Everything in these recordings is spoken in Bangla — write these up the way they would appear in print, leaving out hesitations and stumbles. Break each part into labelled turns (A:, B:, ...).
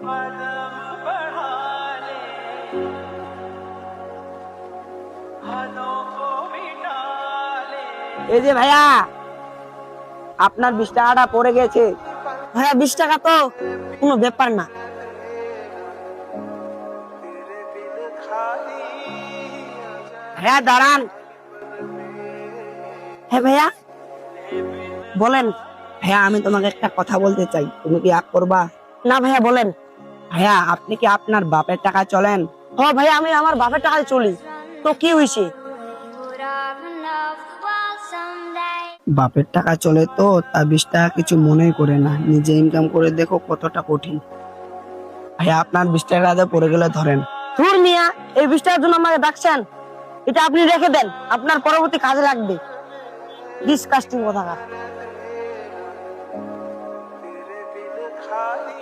A: এই যে ভাইয়া, আপনার 20 টাকাটা পড়ে গেছে। ভাইয়া 20 টাকা তো কোনো ব্যাপার না। ভাইয়া দাঁড়ান। হ্যাঁ ভাইয়া বলেন। ভাইয়া আমি তোমাকে একটা কথা বলতে চাই, তুমি কি রাগ করবা? না ভাইয়া বলেন। ভাইয়া আপনি কি আপনার বাপের টাকা চলেন? ও ভাইয়া আমি আমার বাপের টাকায় চলি, তো কি হয়েছে? বাপের টাকা চলে তো তা 20 টাকা কিছু মনে করে না, নিজে ইনকাম করে দেখো কতটা কঠিন। ভাইয়া আপনার 20 টাকা পড়ে গেলে ধরেন। ধুর মিয়া, এই 20 টাকার জন্য আমাকে ডাকছেন? এটা আপনি রেখে দেন, আপনার পরবর্তী কাজে লাগবে। ডিসকাস্টিং কথা।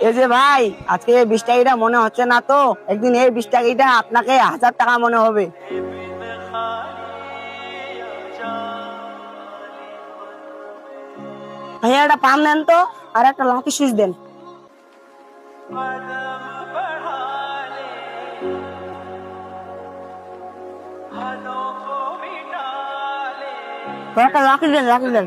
A: এই যে ভাই, আজকে এই 20 টাকাটা মনে হচ্ছে না তো, একদিন এই 20 টাকাটা আপনাকে 1000 টাকা মনে হবে। ভাইয়া একটা পাম দেন তো, আর একটা লাকি সুইচ দেন। একটা লাকি দেন, লাকি দেন।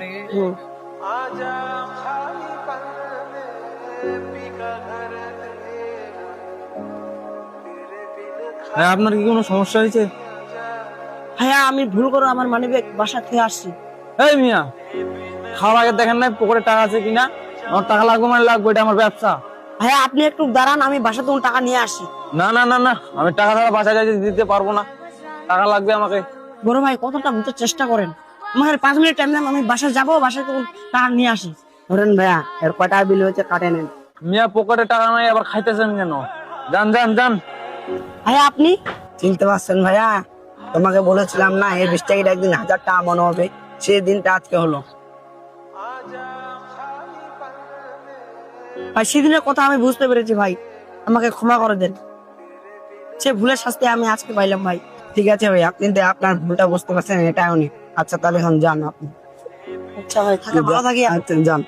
B: আপনার কি কোনো সমস্যা হয়েছে?
A: ভাইয়া আমি ভুল করে আমার মানিব্যাগ বাসা থেকে আসছি।
B: এই মিয়া, খাওয়ার আগে দেখেন নাই পকেটে টাকা আছে কিনা? আমার টাকা লাগবে মানে লাগবে, এটা আমার ব্যবসা।
A: ভাইয়া আপনি একটু দাঁড়ান, আমি বাসা থেকে টাকা নিয়ে আসি।
B: না না না না, আমি টাকা ছাড়া বাসায় যাইতে দিতে পারবো না, টাকা লাগবে আমাকে।
A: বড় ভাই কতটা বুঝতে চেষ্টা করেন, আমাকে 5 মিনিট টাইম দেন, আমি বাসায় যাবো, বাসায় থেকে টাকা নিয়ে আসি। ধরেন ভাইয়া, এর কয়টা বিল হয়েছে কাটে নেন।
B: মিয়া পকেটে টাকা নাই আবার খাইতেছেন কেন? যান যান যান।
A: ভাইয়া আপনি চিনতে পারছেন? ভাইয়া তোমাকে বলেছিলাম না এই 20 টাকাটা একদিন 1000 টাকা মনে হবে, সেই দিনটা আজকে হলো। ভাই সেদিনের কথা আমি বুঝতে পেরেছি ভাই, আমাকে ক্ষমা করে দেন। সে ভুলের শাস্তি আমি আজকে পাইলাম ভাই। ঠিক আছে ভাই, আপনি আপনার ভুলটা বুঝতে পারছেন, এটাই অনেক। আচ্ছা তাহলে এখন যান আপনি। আচ্ছা ভাই, ভালো থাকি। আচ্ছা যান।